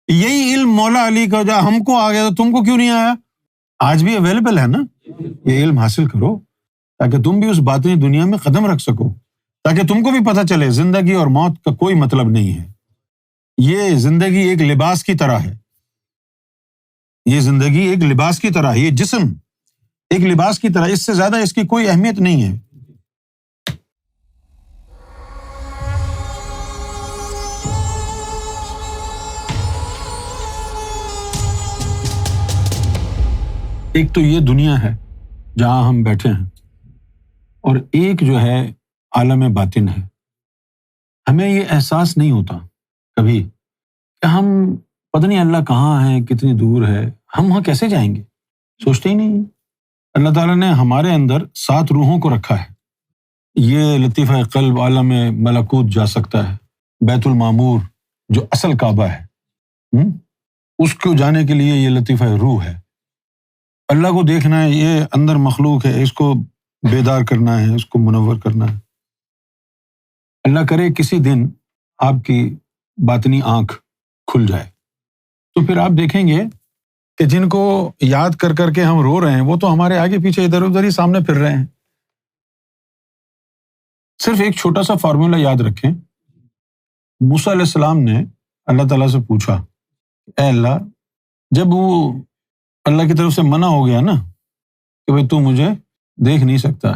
یہی علم مولا علی کا جو ہم کو آ گیا تو تم کو کیوں نہیں آیا؟ آج بھی اویلیبل ہے نا، یہ علم حاصل کرو تاکہ تم بھی اس باطنی دنیا میں قدم رکھ سکو، تاکہ تم کو بھی پتہ چلے زندگی اور موت کا کوئی مطلب نہیں ہے۔ یہ زندگی ایک لباس کی طرح ہے، یہ زندگی ایک لباس کی طرح ہے، یہ جسم ایک لباس کی طرح، اس سے زیادہ اس کی کوئی اہمیت نہیں ہے۔ ایک تو یہ دنیا ہے جہاں ہم بیٹھے ہیں، اور ایک جو ہے عالم باطن ہے۔ ہمیں یہ احساس نہیں ہوتا کبھی کہ ہم پتہ نہیں اللہ کہاں ہے، کتنی دور ہے، ہم وہاں کیسے جائیں گے، سوچتے ہی نہیں۔ اللہ تعالیٰ نے ہمارے اندر 7 روحوں کو رکھا ہے۔ یہ لطیفہ قلب عالم ملکوت جا سکتا ہے، بیت المعمور جو اصل کعبہ ہے، اس کو جانے کے لیے یہ لطیفہ روح ہے۔ اللہ کو دیکھنا ہے، یہ اندر مخلوق ہے، اس کو بیدار کرنا ہے، اس کو منور کرنا ہے۔ اللہ کرے کسی دن آپ کی باطنی آنکھ کھل جائے تو پھر آپ دیکھیں گے کہ جن کو یاد کر کر کے ہم رو رہے ہیں وہ تو ہمارے آگے پیچھے ادھر ادھر ہی سامنے پھر رہے ہیں۔ صرف ایک چھوٹا سا فارمولا یاد رکھیں۔ موسیٰ علیہ السلام نے اللہ تعالیٰ سے پوچھا، اے اللہ، جب وہ اللہ کی طرف سے منع ہو گیا نا کہ بھئی تو مجھے دیکھ نہیں سکتا،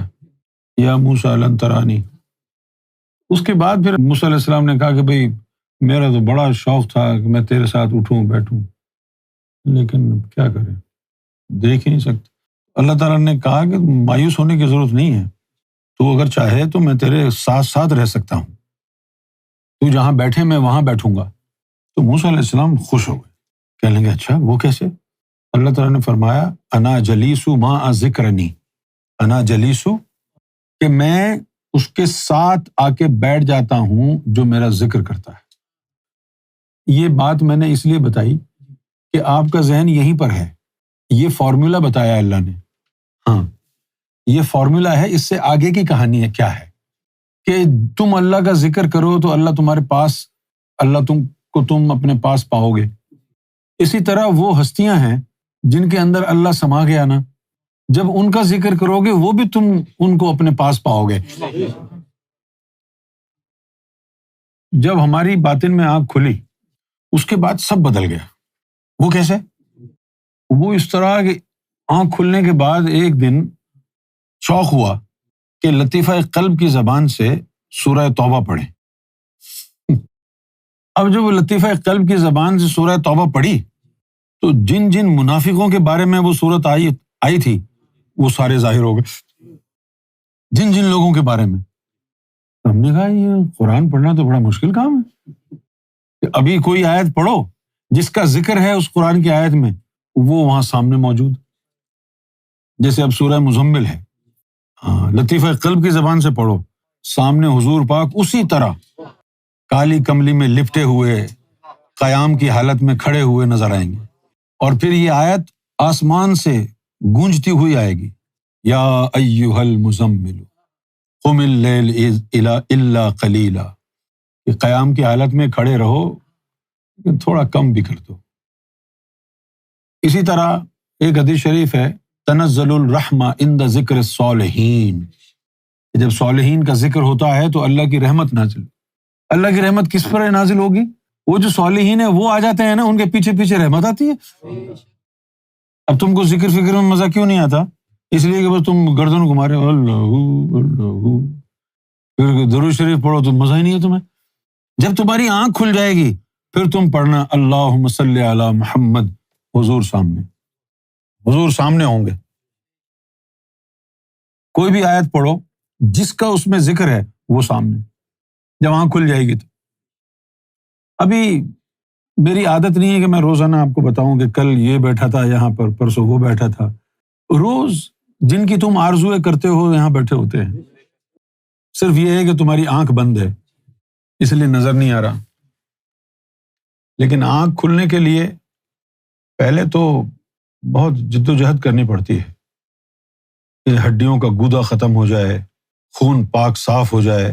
یا موسیٰ لن ترانی، اس کے بعد پھر موسیٰ علیہ السلام نے کہا کہ بھئی میرا تو بڑا شوق تھا کہ میں تیرے ساتھ اٹھوں بیٹھوں، لیکن کیا کریں، دیکھ ہی نہیں سکتا۔ اللہ تعالیٰ نے کہا کہ مایوس ہونے کی ضرورت نہیں ہے، تو اگر چاہے تو میں تیرے ساتھ ساتھ رہ سکتا ہوں، تو جہاں بیٹھے میں وہاں بیٹھوں گا۔ تو موسیٰ علیہ السلام خوش ہو گئے، کہنے لگے اچھا وہ کیسے؟ اللہ تعالیٰ نے فرمایا انا جلیسو ما ذکرنی، انا جلیسو، کہ میں اس کے ساتھ آ کے بیٹھ جاتا ہوں جو میرا ذکر کرتا ہے۔ یہ بات میں نے اس لیے بتائی کہ آپ کا ذہن یہیں پر ہے، یہ فارمولا بتایا اللہ نے۔ ہاں یہ فارمولا ہے، اس سے آگے کی کہانی ہے کیا ہے کہ تم اللہ کا ذکر کرو تو اللہ تمہارے پاس، اللہ تم اپنے پاس پاؤ گے۔ اسی طرح وہ ہستیاں ہیں جن کے اندر اللہ سما گیا نا، جب ان کا ذکر کرو گے وہ بھی تم ان کو اپنے پاس پاؤ گے۔ جب ہماری باطن میں آنکھ کھلی اس کے بعد سب بدل گیا۔ وہ کیسے؟ وہ اس طرح کہ آنکھ کھلنے کے بعد ایک دن شوق ہوا کہ لطیفہ قلب کی زبان سے سورہ توبہ پڑھیں۔ اب جب وہ لطیفہ قلب کی زبان سے سورہ توبہ پڑھی تو جن جن منافقوں کے بارے میں وہ صورت آئی تھی وہ سارے ظاہر ہو گئے، جن جن لوگوں کے بارے میں۔ ہم نے کہا یہ قرآن پڑھنا تو بڑا مشکل کام ہے کہ ابھی کوئی آیت پڑھو جس کا ذکر ہے اس قرآن کی آیت میں، وہ وہاں سامنے موجود، جیسے اب سورہ مزمل ہے، لطیفہ قلب کی زبان سے پڑھو، سامنے حضور پاک اسی طرح کالی کملی میں لپٹے ہوئے قیام کی حالت میں کھڑے ہوئے نظر آئیں گے، اور پھر یہ آیت آسمان سے گونجتی ہوئی آئے گی، یا ایھا المزمل قم اللیل الا قلیلا، کہ قیام کی حالت میں کھڑے رہو لیکن تھوڑا کم بھی کر دو۔ اسی طرح ایک حدیث شریف ہے، تنزل الرحمہ عند ذکر الصالحین، جب صالحین کا ذکر ہوتا ہے تو اللہ کی رحمت نازل۔ اللہ کی رحمت کس پر نازل ہوگی؟ وہ جو صالحین ہیں وہ آ جاتے ہیں نا، ان کے پیچھے پیچھے رحمت آتی ہے۔ اب تم کو ذکر فکر میں مزہ کیوں نہیں آتا؟ اس لیے کہ بس تم گردن گھما رہے ہو، اللہ اللہ، پھر درود شریف پڑھو تو مزہ ہی نہیں ہے تمہیں۔ جب تمہاری آنکھ کھل جائے گی پھر تم پڑھنا اللہم صلی علی محمد، حضور سامنے ہوں گے۔ کوئی بھی آیت پڑھو جس کا اس میں ذکر ہے وہ سامنے، جب آنکھ کھل جائے گی تو۔ ابھی میری عادت نہیں ہے کہ میں روزانہ آپ کو بتاؤں کہ کل یہ بیٹھا تھا یہاں پر، پرسوں وہ بیٹھا تھا۔ روز جن کی تم آرزویں کرتے ہو یہاں بیٹھے ہوتے ہیں، صرف یہ ہے کہ تمہاری آنکھ بند ہے اس لیے نظر نہیں آ رہا۔ لیکن آنکھ کھلنے کے لیے پہلے تو بہت جد و جہد کرنی پڑتی ہے کہ ہڈیوں کا گودا ختم ہو جائے، خون پاک صاف ہو جائے۔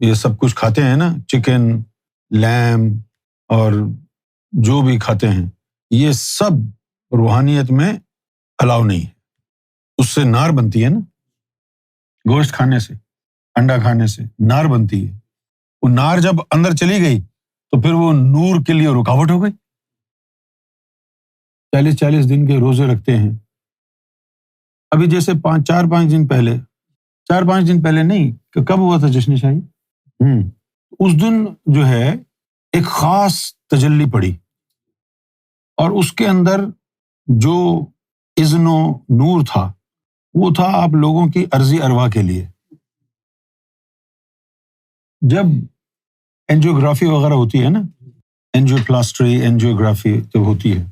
یہ سب کچھ کھاتے ہیں نا، چکن، لیمب، اور جو بھی کھاتے ہیں، یہ سب روحانیت میں الاؤ نہیں ہے۔ اس سے نار بنتی ہے نا، گوشت کھانے سے، انڈا کھانے سے نار بنتی ہے۔ وہ نار جب اندر چلی گئی تو پھر وہ نور کے لیے رکاوٹ ہو گئی۔ 40 دن کے روزے رکھتے ہیں۔ ابھی جیسے 4-5 دن پہلے، 4-5 دن پہلے نہیں، کب ہوا تھا جشن شاہی؟ اس دن جو ہے ایک خاص تجلی پڑی، اور اس کے اندر جو اذن و نور تھا وہ تھا آپ لوگوں کی عرضی ارواح کے لیے۔ جب اینجیوگرافی وغیرہ ہوتی ہے نا، اینجیوپلاسٹری، اینجیوگرافی جب ہوتی ہے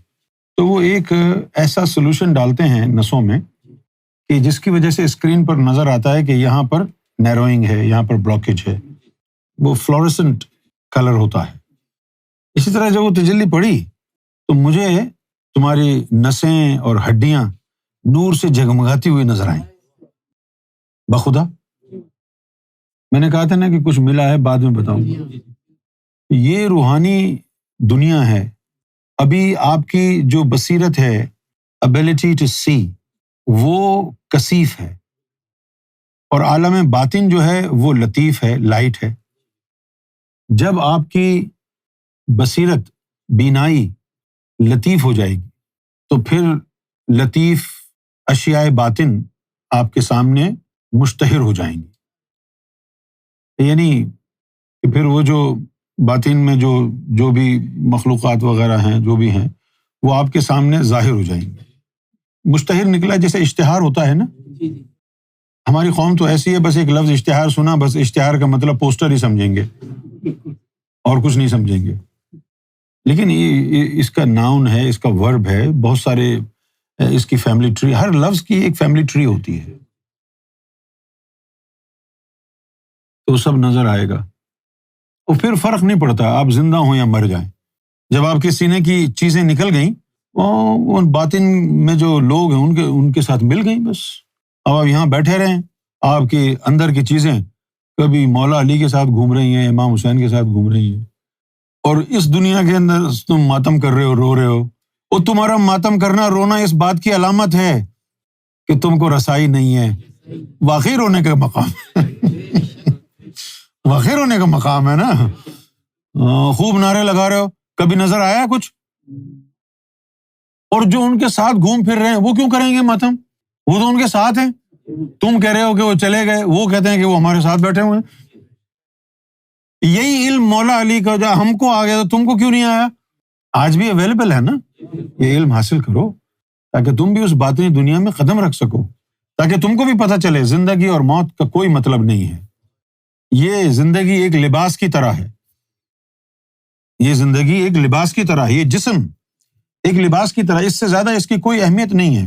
تو وہ ایک ایسا سولوشن ڈالتے ہیں نسوں میں کہ جس کی وجہ سے اسکرین پر نظر آتا ہے کہ یہاں پر نیروئنگ ہے، یہاں پر بلاکیج ہے، وہ فلوریسنٹ کلر ہوتا ہے۔ اسی طرح جب وہ تجلی پڑی تو مجھے تمہاری نسیں اور ہڈیاں نور سے جگمگاتی ہوئی نظر آئیں۔ بخدا میں نے کہا تھا نا کہ کچھ ملا ہے، بعد میں بتاؤں گا۔ یہ روحانی دنیا ہے۔ ابھی آپ کی جو بصیرت ہے، ability to see، وہ کثیف ہے، اور عالم باطن جو ہے وہ لطیف ہے، لائٹ ہے۔ جب آپ کی بصیرت، بینائی لطیف ہو جائے گی تو پھر لطیف اشیاء باطن آپ کے سامنے مشتہر ہو جائیں گی، یعنی کہ پھر وہ جو باطن میں جو بھی مخلوقات وغیرہ ہیں، جو بھی ہیں، وہ آپ کے سامنے ظاہر ہو جائیں گے۔ مشتہر نکلا جیسے اشتہار ہوتا ہے نا، ہماری قوم تو ایسی ہے، بس ایک لفظ اشتہار سنا، بس اشتہار کا مطلب پوسٹر ہی سمجھیں گے اور کچھ نہیں سمجھیں گے۔ لیکن اس کا ناؤن ہے، اس کا ورب ہے، بہت سارے اس کی فیملی ٹری، ہر لفظ کی ایک فیملی ٹری ہوتی ہے، تو سب نظر آئے گا۔ اور پھر فرق نہیں پڑتا آپ زندہ ہوں یا مر جائیں۔ جب آپ کے سینے کی چیزیں نکل گئیں، ان باطن میں جو لوگ ہیں ان کے ساتھ مل گئیں، بس اب آپ یہاں بیٹھے رہیں، آپ کے اندر کی چیزیں کبھی مولا علی کے ساتھ گھوم رہی ہیں، امام حسین کے ساتھ گھوم رہی ہیں، اور اس دنیا کے اندر تم ماتم کر رہے ہو، رو رہے ہو، اور تمہارا ماتم کرنا، رونا اس بات کی علامت ہے کہ تم کو رسائی نہیں ہے۔ واقعی رونے کا مقام واقعی رونے کا مقام ہے نا۔ خوب نعرے لگا رہے ہو، کبھی نظر آیا کچھ؟ اور جو ان کے ساتھ گھوم پھر رہے ہیں وہ کیوں کریں گے ماتم؟ وہ تو ان کے ساتھ ہیں۔ تم کہہ رہے ہو کہ وہ چلے گئے، وہ کہتے ہیں کہ وہ ہمارے ساتھ بیٹھے ہوئے ہیں۔ یہی علم مولا علی کا جو ہم کو آ گیا تو تم کو کیوں نہیں آیا؟ آج بھی اویلیبل ہے نا، یہ علم حاصل کرو تاکہ تم بھی اس باطنی دنیا میں قدم رکھ سکو، تاکہ تم کو بھی پتہ چلے زندگی اور موت کا کوئی مطلب نہیں ہے۔ یہ زندگی ایک لباس کی طرح ہے، یہ زندگی ایک لباس کی طرح ہے، یہ جسم ایک لباس کی طرح، اس سے زیادہ اس کی کوئی اہمیت نہیں ہے۔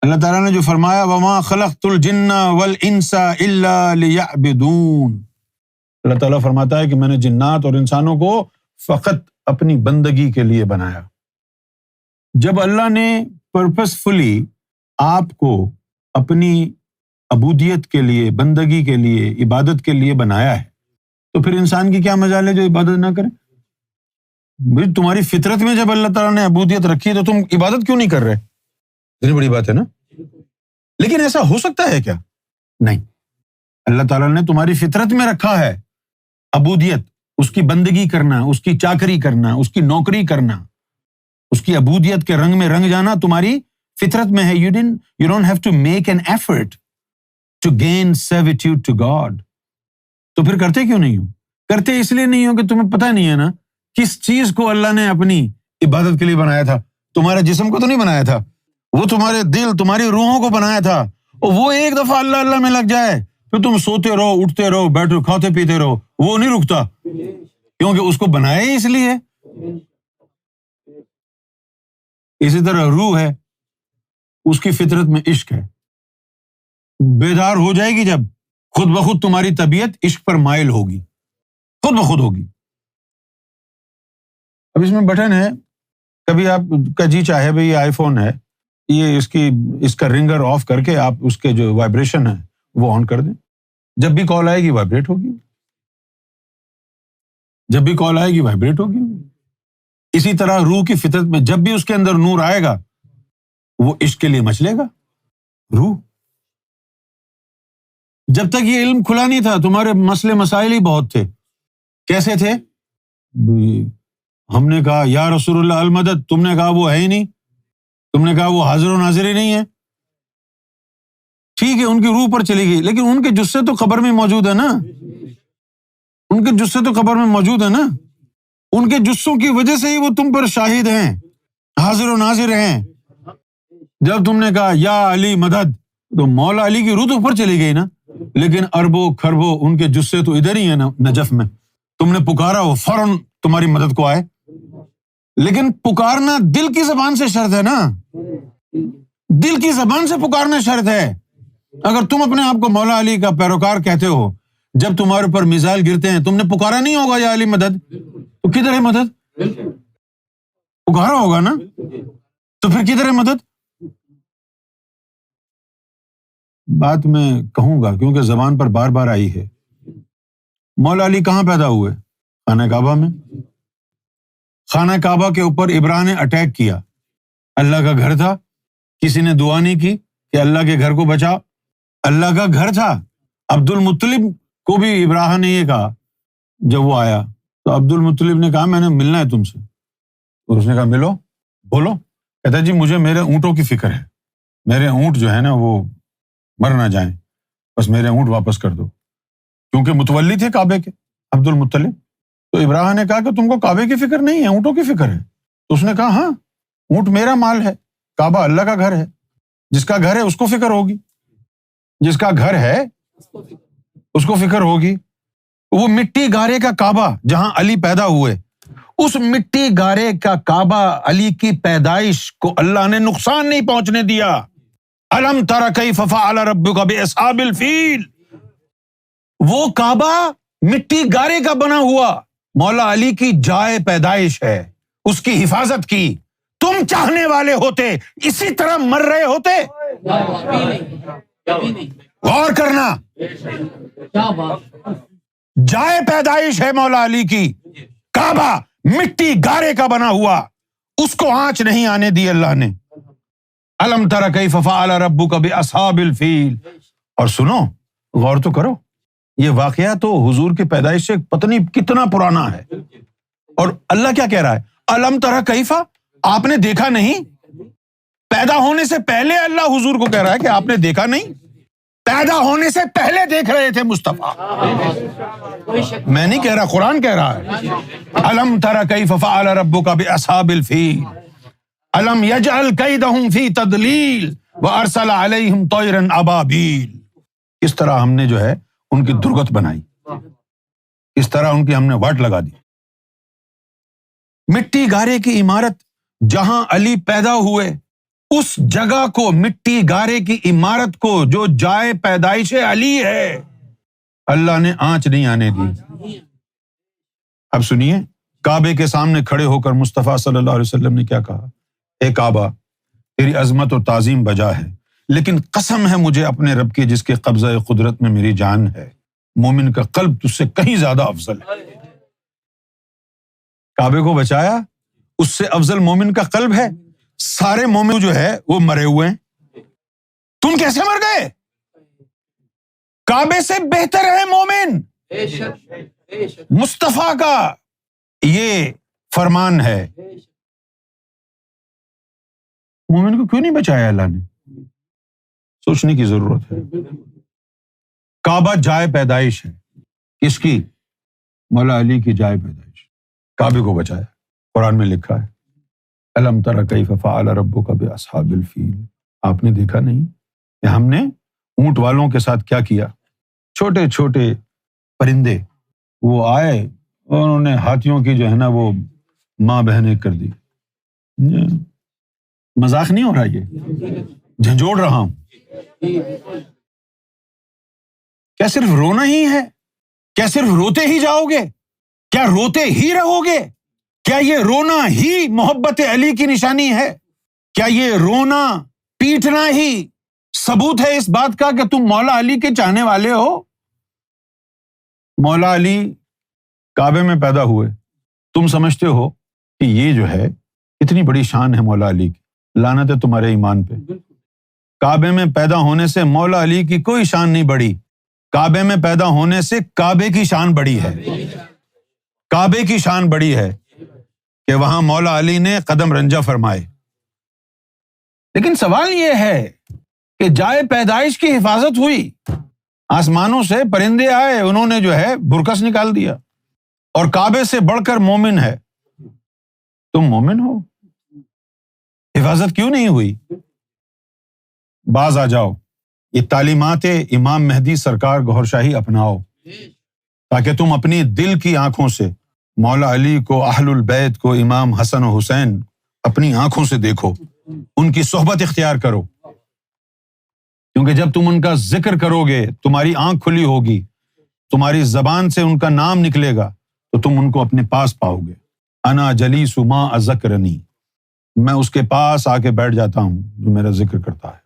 اللہ تعالیٰ نے جو فرمایا وَمَا خَلَقْتُ الْجِنَّ وَالْإِنسَ إِلَّا لِيَعْبُدُونَ، اللہ تعالیٰ فرماتا ہے کہ میں نے جنات اور انسانوں کو فقط اپنی بندگی کے لیے بنایا۔ جب اللہ نے پرپسفلی آپ کو اپنی عبودیت کے لیے، بندگی کے لیے، عبادت کے لیے بنایا ہے تو پھر انسان کی کیا مجال ہے جو عبادت نہ کرے؟ بھائی تمہاری فطرت میں جب اللہ تعالیٰ نے عبودیت رکھی تو تم عبادت کیوں نہیں کر رہے؟ اتنی بڑی بات ہے نا۔ لیکن ایسا ہو سکتا ہے کیا؟ نہیں، اللہ تعالیٰ نے تمہاری فطرت میں رکھا ہے عبودیت، اس کی بندگی کرنا، اس کی چاکری کرنا، اس کی نوکری کرنا، اس کی عبودیت کے رنگ میں رنگ جانا تمہاری فطرت میں ہے۔ You don't have to make an effort to gain servitude to God۔ تو پھر کرتے کیوں نہیں ہو؟ کرتے اس لیے نہیں ہو کہ تمہیں پتہ نہیں ہے نا کس چیز کو اللہ نے اپنی عبادت کے لیے بنایا تھا۔ تمہارے جسم کو تو نہیں بنایا تھا، وہ تمہارے دل، تمہاری روحوں کو بنایا تھا، اور وہ ایک دفعہ اللہ اللہ میں لگ جائے پھر تم سوتے رہو، اٹھتے رہو، بیٹھو، کھاتے پیتے رہو، وہ نہیں رکتا، کیونکہ اس کو بنایا ہی اس لیے۔ اسی طرح روح ہے، اس کی فطرت میں عشق ہے، بیدار ہو جائے گی جب خود بخود تمہاری طبیعت عشق پر مائل ہوگی، خود بخود ہوگی۔ اب اس میں بٹن ہے، کبھی آپ کا جی چاہے بھائی یہ آئی فون ہے، یہ اس کا رنگر آف کر کے آپ اس کے جو وائبریشن ہے وہ آن کر دیں، جب بھی کال آئے گی وائبریٹ ہوگی۔ جب بھی کال آئے گی وائبریٹ ہوگی. اسی طرح روح کی فطرت میں جب بھی اس کے اندر نور آئے گا وہ عشق کے لیے مچلے گا. روح جب تک یہ علم کھلا نہیں تھا تمہارے مسئلے مسائل ہی بہت تھے. کیسے تھے؟ ہم نے کہا یا رسول اللہ المدد، تم نے کہا وہ ہے ہی نہیں، تم نے کہا وہ حاضر و ناظر ہی نہیں ہے. ٹھیک ہے ان کی روح پر چلی گئی لیکن ان کے جثے تو قبر میں موجود ہے نا، ان کے جثے تو قبر میں موجود ہے نا. ان کے جثوں کی وجہ سے ہی وہ تم پر شاہد ہیں، حاضر و ناظر ہیں. جب تم نے کہا یا علی مدد تو مولا علی کی روح تو اوپر چلی گئی نا، لیکن اربوں کھربوں ان کے جثے تو ادھر ہی ہیں نا نجف میں. تم نے پکارا وہ فوراً تمہاری مدد کو آئے. لیکن پکارنا دل کی زبان سے شرط ہے نا، دل کی زبان سے پکارنا شرط ہے. اگر تم اپنے آپ کو مولا علی کا پیروکار کہتے ہو، جب تمہارے اوپر میزائل گرتے ہیں تم نے پکارا نہیں ہوگا یا علی مدد، تو کدھر ہے مدد؟ پکارا ہوگا نا، تو پھر کدھر ہے مدد؟ بات میں کہوں گا کیونکہ زبان پر بار بار آئی ہے. مولا علی کہاں پیدا ہوئے؟ خانہ کعبہ میں. خانہ کعبہ کے اوپر ابراہ نے اٹیک کیا. اللہ کا گھر تھا، کسی نے دعا نہیں کی کہ اللہ کے گھر کو بچا. اللہ کا گھر تھا. عبد المطلب کو بھی ابراہ نے یہ کہا جب وہ آیا تو عبد المطلب نے کہا میں نے ملنا ہے تم سے. اور اس نے کہا ملو، بولو. کہتا جی مجھے میرے اونٹوں کی فکر ہے، میرے اونٹ جو ہے نا وہ مر نہ جائیں، بس میرے اونٹ واپس کر دو. کیونکہ متولی تھے کعبے کے عبد المطلب. تو ابراہ نے کہا کہ تم کو کعبے کی فکر نہیں ہے، اونٹوں کی فکر ہے. تو اس نے کہا ہاں اونٹ میرا مال ہے، کعبہ اللہ کا گھر ہے. جس کا گھر ہے اس کو فکر ہوگی، جس کا گھر ہے اس کو فکر ہوگی. وہ مٹی گارے کا کعبہ جہاں علی پیدا ہوئے، اس مٹی گارے کا کعبہ علی کی پیدائش کو اللہ نے نقصان نہیں پہنچنے دیا. الم تر کیف فعل ربک باصحاب الفیل. وہ کعبہ مٹی گارے کا بنا ہوا مولا علی کی جائے پیدائش ہے، اس کی حفاظت کی. تم چاہنے والے ہوتے اسی طرح مر رہے ہوتے. غور کرنا، جائے پیدائش ہے مولا علی کی، کعبہ مٹی گارے کا بنا ہوا، اس کو آنچ نہیں آنے دی اللہ نے. الم تر کیف فعل ربک باصحاب الفیل. اور سنو، غور تو کرو، یہ واقعہ تو حضور کی پیدائش سے پتہ نہیں کتنا پرانا ہے. اور اللہ کیا کہہ رہا ہے؟ الم تر کیف، آپ نے دیکھا نہیں؟ پیدا ہونے سے پہلے اللہ حضور کو کہہ رہا ہے کہ آپ نے دیکھا نہیں؟ پیدا ہونے سے پہلے دیکھ رہے تھے مصطفیٰ. میں نہیں کہہ رہا، قرآن کہہ رہا ہے. الم تر کیف فعل ربک باصحاب الفیل الم یجعل کیدہم فی تضلیل وارسل علیہم طیرا ابابیل. کس طرح ہم نے جو ہے ان کی درگت بنائی، کس طرح ان کی ہم نے واٹ لگا دی. مٹی گارے کی عمارت جہاں علی پیدا ہوئے، اس جگہ کو، مٹی گارے کی عمارت کو جو جائے پیدائش علی ہے، اللہ نے آنچ نہیں آنے دی. اب سنیے، کعبے کے سامنے کھڑے ہو کر مصطفیٰ صلی اللہ علیہ وسلم نے کیا کہا؟ اے کعبہ، تیری عظمت و تعظیم بجا ہے، لیکن قسم ہے مجھے اپنے رب کی جس کے قبضہ قدرت میں میری جان ہے، مومن کا قلب تجھ سے کہیں زیادہ افضل ہے. کعبے کو بچایا، اس سے افضل مومن کا قلب ہے. سارے مومن جو ہے وہ مرے ہوئے ہیں، تم کیسے مر گئے؟ کعبے سے بہتر ہے مومن. مصطفیٰ کا یہ فرمان ہے. مومن کو کیوں نہیں بچایا اللہ نے؟ سوچنے کی ضرورت ہے. کعبہ جائے پیدائش ہے، کس کی؟ مولا علی کی جائے پیدائش. کعبے کو بچایا. قرآن میں لکھا ہے الم تر کیف فعل ربک باصحاب الفیل. آپ نے دیکھا نہیں کہ ہم نے اونٹ والوں کے ساتھ کیا کیا؟ چھوٹے چھوٹے پرندے وہ آئے اور انہوں نے ہاتھیوں کی جو ہے نا وہ ماں بہنیں کر دی. مذاق نہیں ہو رہا، یہ جھنجھوڑ رہا ہوں. کیا صرف رونا ہی ہے؟ کیا صرف روتے ہی جاؤ گے؟ کیا روتے ہی رہو گے؟ کیا یہ رونا ہی محبت علی کی نشانی ہے؟ کیا یہ رونا پیٹنا ہی ثبوت ہے اس بات کا کہ تم مولا علی کے چاہنے والے ہو؟ مولا علی کعبے میں پیدا ہوئے، تم سمجھتے ہو کہ یہ جو ہے اتنی بڑی شان ہے مولا علی کی، لعنت ہے تمہارے ایمان پہ۔ کعبے میں پیدا ہونے سے مولا علی کی کوئی شان نہیں بڑھی، کعبے میں پیدا ہونے سے کعبے کی شان بڑی ہے، کعبے کی شان بڑی ہے کہ وہاں مولا علی نے قدم رنجہ فرمائے۔ لیکن سوال یہ ہے کہ جائے پیدائش کی حفاظت ہوئی، آسمانوں سے پرندے آئے، انہوں نے جو ہے برکس نکال دیا، اور کعبے سے بڑھ کر مومن ہے، تم مومن ہو، حفاظت کیوں نہیں ہوئی؟ باز آ جاؤ، یہ تعلیمات امام مہدی سرکار گوھر شاہی اپناؤ، تاکہ تم اپنی دل کی آنکھوں سے مولا علی کو، اہل البیت کو، امام حسن و حسین اپنی آنکھوں سے دیکھو، ان کی صحبت اختیار کرو، کیونکہ جب تم ان کا ذکر کرو گے تمہاری آنکھ کھلی ہوگی، تمہاری زبان سے ان کا نام نکلے گا تو تم ان کو اپنے پاس پاؤ گے۔ انا جلیس ما اذکرنی، میں اس کے پاس آ کے بیٹھ جاتا ہوں جو میرا ذکر کرتا ہے۔